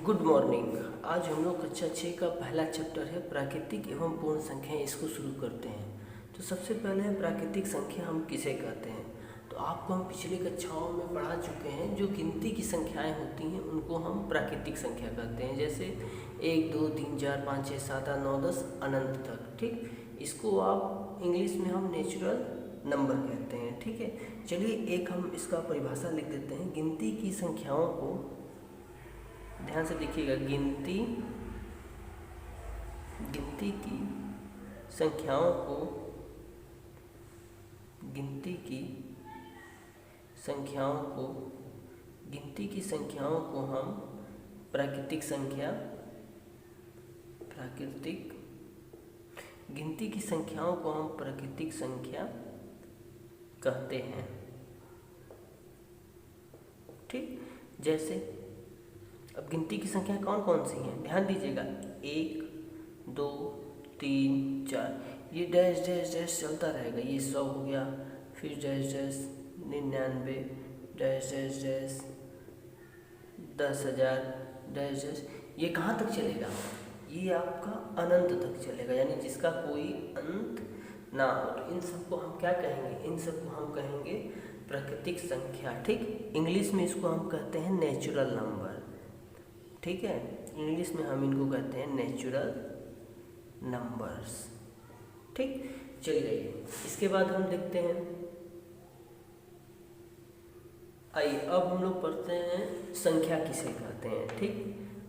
Good morning. आज हम लोग कक्षा 6 का पहला चैप्टर है प्राकृतिक एवं पूर्ण संख्याएं, इसको शुरू करते हैं। तो सबसे पहले प्राकृतिक संख्या हम किसे कहते हैं। तो आपको हम पिछली कक्षाओं में पढ़ा चुके हैं, जो गिनती की संख्याएं होती हैं उनको हम प्राकृतिक संख्या कहते हैं। जैसे 1 2 3 4 5 6 7 8 9 10 अनंत तक। ठीक, इसको आप इंग्लिश में हम नेचुरल नंबर कहते हैं। ठीक है, चलिए एक हम इसका परिभाषा लिख देते हैं। गिनती की संख्याओं को ध्यान से देखिएगा। गिनती की संख्याओं को गिनती की संख्याओं को हम गिनती की संख्याओं को हम प्राकृतिक संख्या कहते हैं। ठीक, जैसे अब गिनती की संख्या कौन कौन सी हैं, ध्यान दीजिएगा। 1 2 3 4, ये डैश डैश डैश चलता रहेगा। ये 100 हो गया, फिर dash dash 99, dash dash dash 10,000, dash dash. ये कहाँ तक चलेगा? ये आपका अनंत तक चलेगा, यानी जिसका कोई अंत ना हो। तो इन सबको हम क्या कहेंगे? इन सबको हम कहेंगे प्राकृतिक संख्या। ठीक, इंग्लिश में इसको हम कहते हैं नेचुरल नंबर। ठीक है, इंग्लिश में हम इनको कहते हैं नेचुरल नंबर्स। ठीक, चलिए इसके बाद हम देखते हैं। आइए अब हम लोग पढ़ते हैं संख्या किसे कहते हैं। ठीक,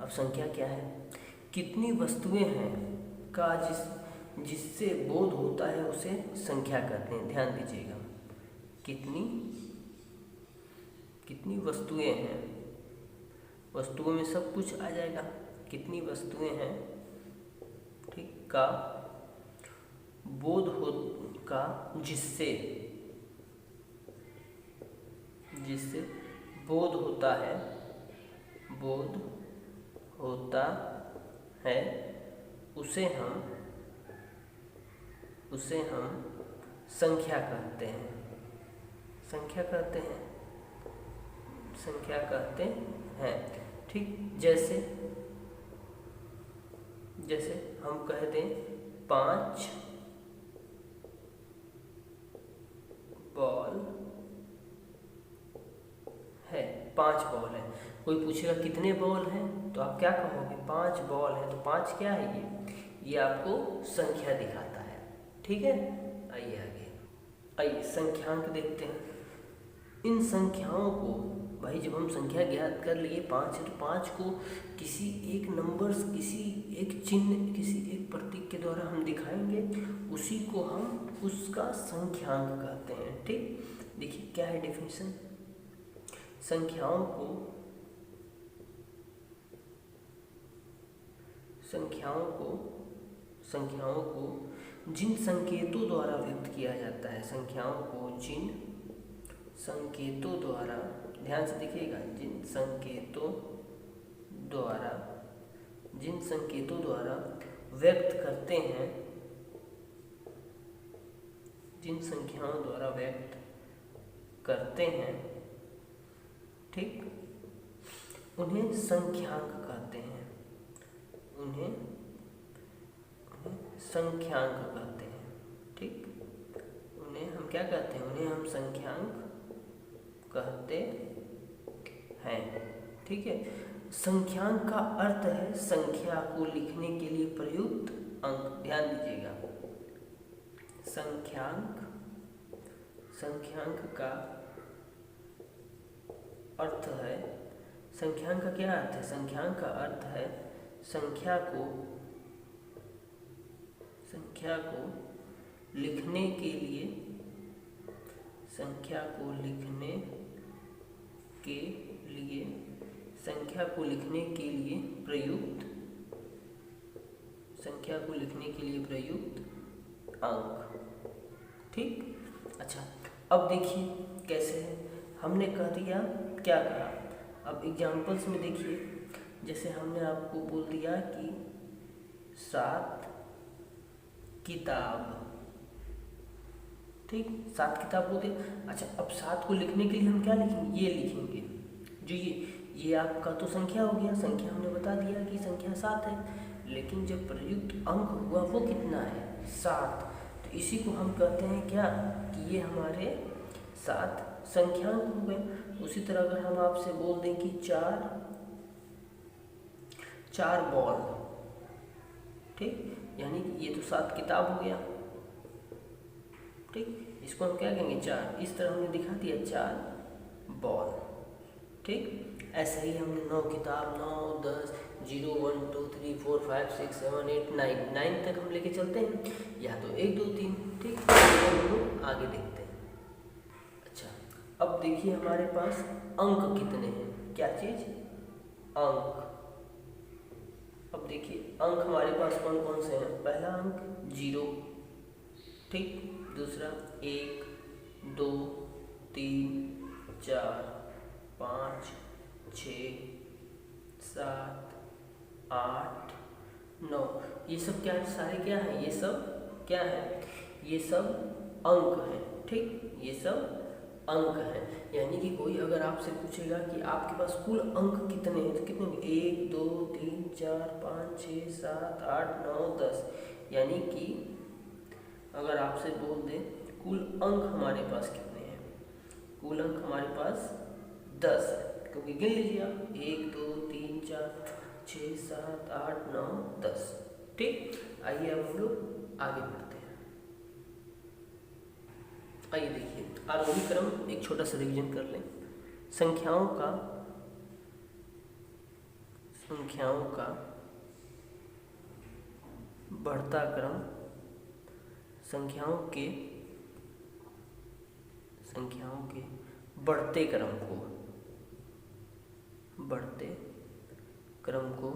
अब संख्या क्या है? कितनी वस्तुएं हैं का जिससे बोध होता है उसे संख्या कहते हैं। ध्यान दीजिएगा, कितनी वस्तुएं हैं, वस्तुओं में सब कुछ आ जाएगा। कितनी वस्तुएं हैं, ठीक, का बोध हो का जिससे बोध होता है उसे हम संख्या कहते हैं। ठीक, जैसे हम कह दें 5 बॉल है। 5 बॉल है। कोई पूछेगा कितने बॉल हैं, तो आप क्या कहोगे? 5 बॉल है। तो 5 क्या है? ये आपको संख्या दिखाता है। ठीक है, आइए आइए संख्यांक देखते हैं। इन संख्याओं को भाई, जब हम संख्या ज्ञात कर लिए 5 है, तो 5 को किसी एक नंबर, किसी एक चिन्ह, किसी एक प्रतीक के द्वारा हम दिखाएंगे, उसी को हम उसका संख्यांक कहते हैं। ठीक, देखिए क्या है डेफिनेशन। संख्याओं को जिन संकेतों द्वारा व्यक्त किया जाता है, संख्याओं को जिन संकेतों द्वारा, ध्यान से देखिएगा, जिन संकेतों द्वारा व्यक्त करते हैं, जिन संख्याओं द्वारा व्यक्त करते हैं, ठीक, उन्हें संख्यांक कहते हैं। ठीक, उन्हें हम क्या कहते हैं? उन्हें हम संख्यांक कहते हैं। ठीक है, संख्यांक का अर्थ है संख्या को लिखने के लिए प्रयुक्त अंक। ध्यान दीजिएगा, संख्यांक का अर्थ है, संख्यांक का क्या अर्थ है? संख्यांक का अर्थ है संख्या को लिखने के लिए, संख्या को लिखने के लिए प्रयुक्त अंक। ठीक, अच्छा अब देखिए कैसे है। हमने कह दिया, क्या कहा? अब एग्जाम्पल्स में देखिए, जैसे हमने आपको बोल दिया कि 7 किताब। ठीक, 7 किताब हो गए। अच्छा, अब 7 को लिखने के लिए हम क्या लिखेंगे? ये लिखेंगे। जो ये आपका तो संख्या हो गया, संख्या हमने बता दिया कि संख्या 7 है, लेकिन जब प्रयुक्त अंक हुआ वो कितना है 7। तो इसी को हम कहते हैं क्या कि ये हमारे 7 संख्यांक हो गए। उसी तरह अगर हम आपसे बोल दें कि चार बॉल, ठीक, यानी कि ये तो 7 किताब हो गया, ठीक, इसको हम क्या कहेंगे 4। इस तरह हमने दिखा दिया 4 बॉल, ठीक। ऐसे ही हमने 9 किताब, 9, 10, 0, 1, 2, 3, 4, 5, 6, 7, 8, 9 तक हम लेके चलते हैं, या तो 1, 2, 3, ठीक। हम लोग आगे देखते हैं। अच्छा, अब देखिए हमारे पास अंक कितने हैं, क्या चीज, अंक। अब देखिए अंक हमारे पास कौन कौन से हैं। पहला अंक 0, ठीक, दूसरा 1, 2, 3, 4, 5, 6, 7, 8, 9। ये सब क्या है, सारे क्या है, ये सब क्या है, ये सब अंक हैं, ठीक, ये सब अंक हैं। यानी कि कोई अगर आपसे पूछेगा कि आपके पास कुल अंक कितने हैं, तो कितने, 1, 2, 3, 4, 5, 6, 7, 8, 9, 10। यानी कि अगर आपसे बोल दें कुल अंक हमारे पास कितने हैं, कुल अंक हमारे पास 10 है, क्योंकि गिन लीजिए आप, 1, 2, 3, 4, 6, 7, 8, 9, 10, ठीक। आइए अब हम लोग आगे बढ़ते हैं। आइए देखिए आरोही क्रम, एक छोटा सा रिवीजन कर लें। संख्याओं का बढ़ता क्रम संख्याओं के बढ़ते क्रम को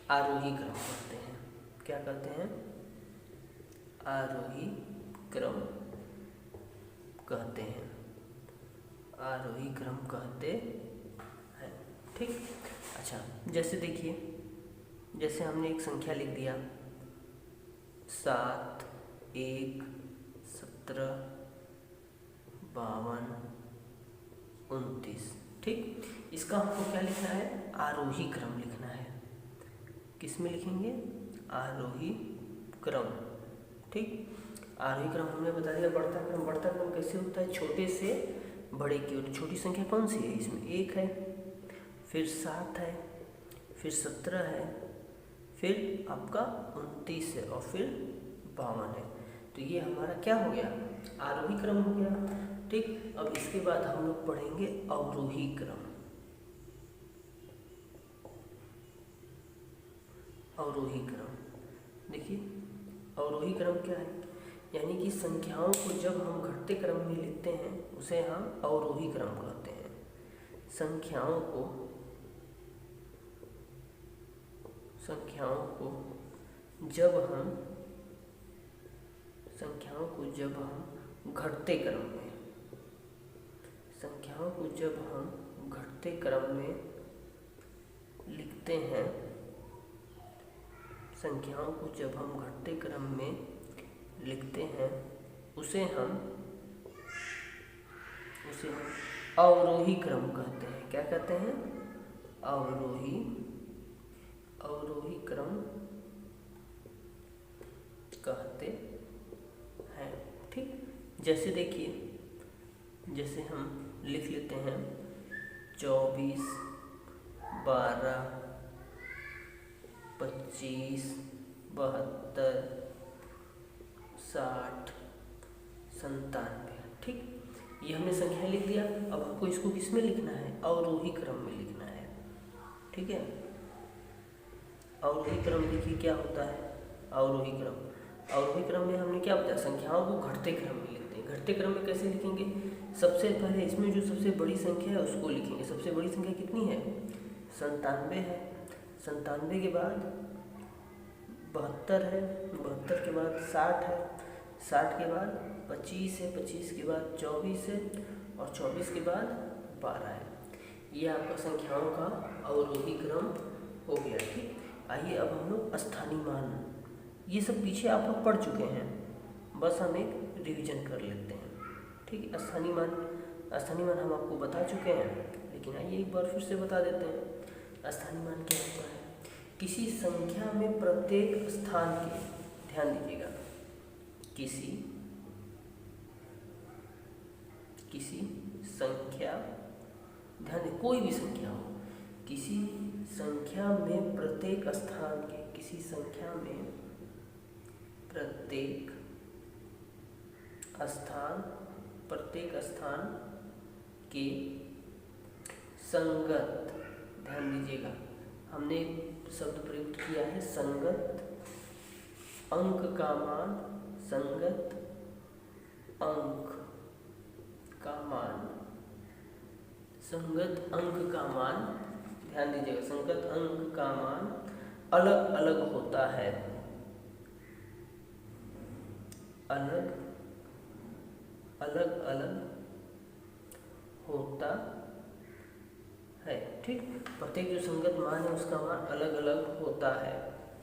आरोही क्रम कहते हैं। क्या कहते हैं, आरोही क्रम कहते हैं, आरोही क्रम कहते हैं, ठीक। अच्छा, जैसे देखिए, जैसे हमने एक संख्या लिख दिया 7, 1, 17, 52, 29, ठीक। इसका हमको क्या लिखना है, आरोही क्रम लिखना है। किस में लिखेंगे, आरोही क्रम, ठीक। आरोही क्रम हमने बता दिया। बढ़ता क्रम कैसे होता है, छोटे से बड़े की ओर। छोटी संख्या कौन सी है, इसमें 1 है, फिर 7 है, फिर 17 है, फिर आपका 29 है, और फिर 52 है। तो ये हमारा क्या हो गया, आरोही क्रम हो गया, ठीक। अब इसके बाद हम लोग पढ़ेंगे अवरोही क्रम। अवरोही क्रम, देखिए अवरोही क्रम क्या है, यानी कि संख्याओं को जब हम घटते क्रम में लिखते हैं उसे हम अवरोही क्रम कहते हैं। संख्याओं को जब हम घटते क्रम में लिखते हैं, संख्याओं को जब हम घटते क्रम में लिखते हैं उसे हम अवरोही क्रम कहते हैं। क्या कहते हैं, अवरोही क्रम कहते हैं, ठीक। जैसे देखिए, जैसे हम लिख लेते हैं 24, 12, 25, 72, 60, 97, ठीक। ये हमने संख्या लिख दिया। अब हमको इसको किस में लिखना है, अवरोही क्रम में लिखना है, ठीक है। अवरोही क्रम देखिए क्या होता है, अवरोही क्रम में हमने क्या बताया, संख्याओं को घटते क्रम में लिखते हैं। घटते क्रम में कैसे लिखेंगे, सबसे पहले इसमें जो सबसे बड़ी संख्या है उसको लिखेंगे। सबसे बड़ी संख्या कितनी है, 97 है। 97 के बाद 72 है, 72 के बाद 60 है, 60 के बाद 25 है, 25 के बाद 24 है, और 24 के बाद 12 है। ये आपका संख्याओं का अवरोही क्रम हो गया, ठीक। आइए अब हम लोग स्थानीय मान, ये सब पीछे आप लोग पढ़ चुके हैं, बस हम एक रिवीजन कर लेते हैं, ठीक है। स्थानीय मान हम आपको बता चुके हैं, लेकिन आइए एक बार फिर से बता देते हैं स्थानीय मान क्या होता है। किसी संख्या में प्रत्येक स्थान के, ध्यान दीजिएगा, किसी संख्या, ध्यान दें, कोई भी संख्या हो, किसी संख्या में प्रत्येक स्थान के, किसी संख्या में प्रत्येक स्थान के संगत, ध्यान दीजिएगा, हमने एक शब्द प्रयुक्त किया है संगत अंक का मान, संगत अंक का मान, संगत अंक का मान, ध्यान दीजिएगा, संगत अंक का मान अलग अलग होता है, अलग अलग होता है, ठीक। प्रत्येक जो संगत मान है उसका मान अलग अलग होता है,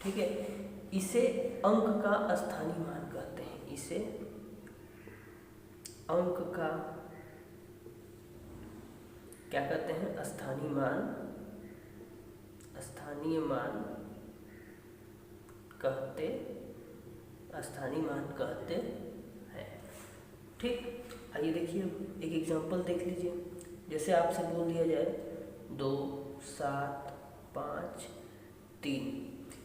ठीक है। इसे अंक का स्थानीय मान कहते हैं, इसे अंक का क्या कहते हैं, स्थानीय मान कहते हैं, ठीक। आइए देखिए एक एग्जांपल देख लीजिए। जैसे आपसे बोल दिया जाए 2, 7, 5, 3,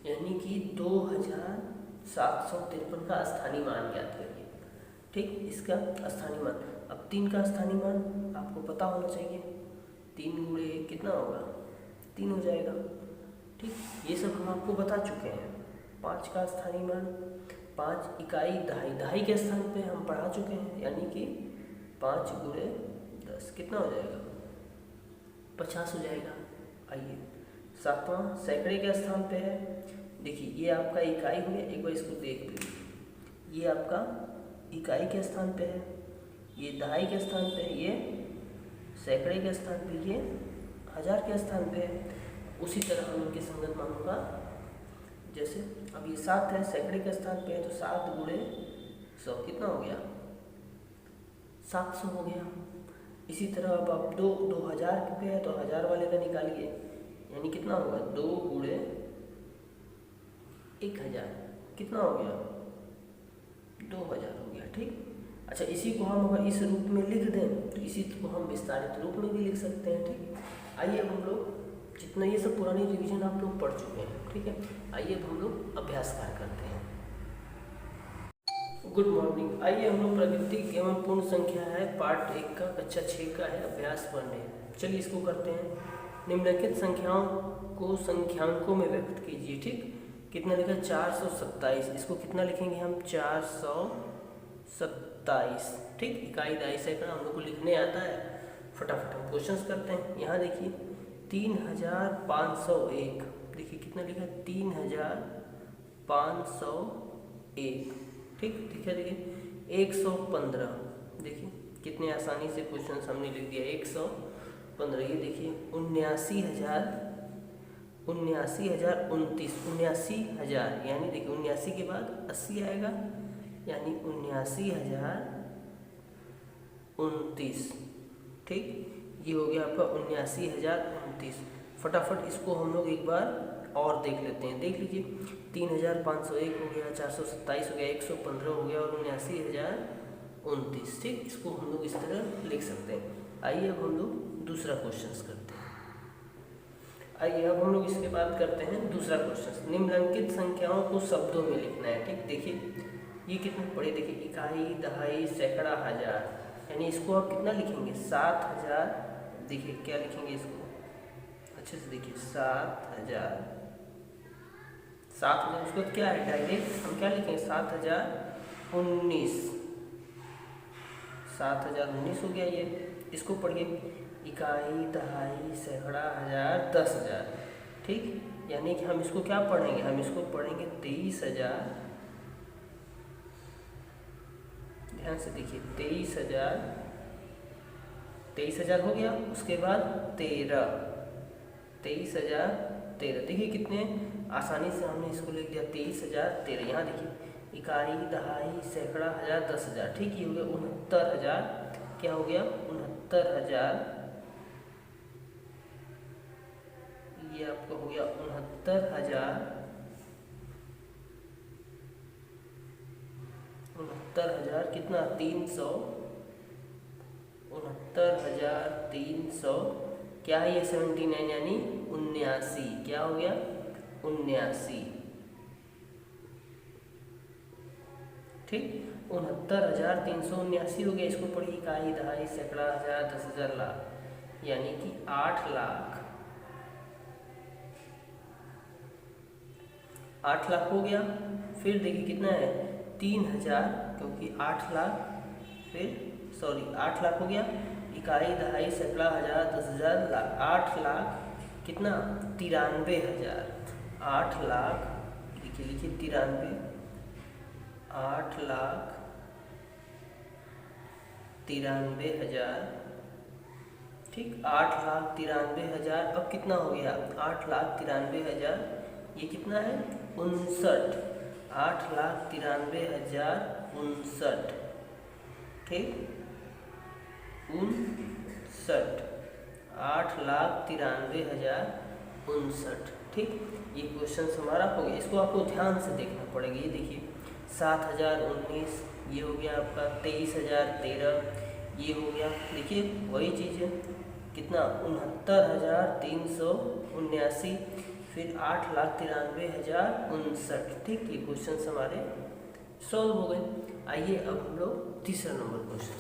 यानी कि 2753 का स्थानीय मान ज्ञात करिए, ठीक। इसका स्थानीय मान, अब 3 का स्थानीय मान आपको पता होना चाहिए, 3 गुणे 1 कितना होगा, 3 हो जाएगा, ठीक। ये सब हम आपको बता चुके हैं। 5 का स्थानीय मान, 5 इकाई दहाई के स्थान पे हम पढ़ा चुके हैं, यानी कि 5 गुणे 10 कितना हो जाएगा, 50 हो जाएगा। आइए 7वां सैकड़े के स्थान पे है, देखिए ये आपका इकाई हो गया, एक बार इसको देख लीजिए, ये आपका इकाई के स्थान पे है, ये दहाई के स्थान पे है, ये सैकड़े के स्थान पे, ये हजार के स्थान पे है। उसी तरह हम इनके संगत मानों का, जैसे अब ये 7 है, सैकड़े के स्थान पे है, तो 7 गुणे 100 कितना हो गया, 700 हो गया। इसी तरह अब आप 2000 पे है तो 1000 वाले का निकालिए, यानी कितना होगा, 2 गुणे 1000 कितना हो गया, 2000 हो गया, ठीक। अच्छा, इसी को हम अगर इस रूप में लिख दें तो इसी को हम विस्तारित रूप में भी लिख सकते हैं, ठीक। आइए अब हम लोग, जितना ये सब पुरानी रिवीजन आप लोग पढ़ चुके हैं, ठीक है, आइए अब हम लोग अभ्यास कार्य करते हैं। Good morning. आइए हम लोग प्राकृतिक एवं पूर्ण संख्या है पार्ट 1 का कक्षा 6 का है अभ्यास पढ़ने। चलिए इसको करते हैं। निम्नलिखित संख्याओं को संख्यांकों में व्यक्त कीजिए, ठीक। कितना लिखा, 427, इसको कितना लिखेंगे हम, 427, ठीक। इकाई दहाई सैकड़ा हम लोग को लिखने आता है, फटाफट हम क्वेश्चंस करते हैं। यहाँ देखिए 3501, देखिए कितना लिखा, 3501, ठीक। देखिए 115, देखिए कितने आसानी से क्वेश्चन हमने लिख दिया, 115। ये देखिए 79,029, यानी देखिए 79 के बाद 80 आएगा, यानी 79,029, ठीक। ये हो गया आपका 79,029। फटाफट इसको हम लोग एक बार और देख लेते हैं, देख लीजिए 3501 हो गया, 427 हो गया, 115 हो गया और 79,029, ठीक। इसको हम लोग इस तरह लिख सकते हैं। आइए अब हम लोग दूसरा क्वेश्चन करते हैं। आइए अब हम लोग इसके बाद करते हैं दूसरा क्वेश्चन। निम्नलिखित संख्याओं को शब्दों में लिखना है, ठीक। देखिए ये कितने पढ़े, देखिए इकाई दहाई सैकड़ा हजार, यानी इसको आप कितना लिखेंगे, 7000। देखिए क्या लिखेंगे इसको अच्छे से, देखिए 7000, उसको क्या है, डायरेक्ट हम क्या लिखेंगे, 7019 हो गया। ये इसको पढ़िए, इकाई दहाई सैकड़ा हजार 10,000, ठीक। यानी कि हम इसको क्या पढ़ेंगे, हम इसको पढ़ेंगे 23,000। ध्यान से देखिए 23,000 हो गया। उसके बाद 23,013, देखिए कितने आसानी से हमने इसको लिख दिया, 23,013। यहाँ देखिए इकाई दहाई सैकड़ा हजार 10,000, ठीक। ये हो गया 69,000, क्या हो गया, 69,000 ये आपका हो गया 69,000 कितना 300, 69,300 क्या है ये 79 यानी 79, क्या हो गया 79, ठीक 69,379 हो गया। इसको पढ़िए इकाई, दहाई, सैकड़ा, हजार, 10,000, लाख, यानी कि 8 लाख, 8 लाख हो गया। फिर देखिए कितना है 3,000, क्योंकि 8 लाख, फिर 8 लाख हो गया, इकाई, दहाई, सैकड़ा, हजार, 10,000, लाख, 8 लाख कितना 93,000, 8 लाख लिखिए 93, 8,93,000, ठीक 8,93,000। अब कितना हो गया 8,93,000, ये कितना है 59, 8,93,059, ठीक 59, 8,93,059, ठीक। ये क्वेश्चन हमारा हो गया। इसको आपको ध्यान से देखना पड़ेगा। ये देखिए 7,019, ये हो गया आपका 23,013, ये हो गया, देखिए वही चीज़ है कितना 69,379, फिर 8,93,059, ठीक। ये क्वेश्चन हमारे सॉल्व हो गए। आइए अब हम लोग तीसरा नंबर क्वेश्चन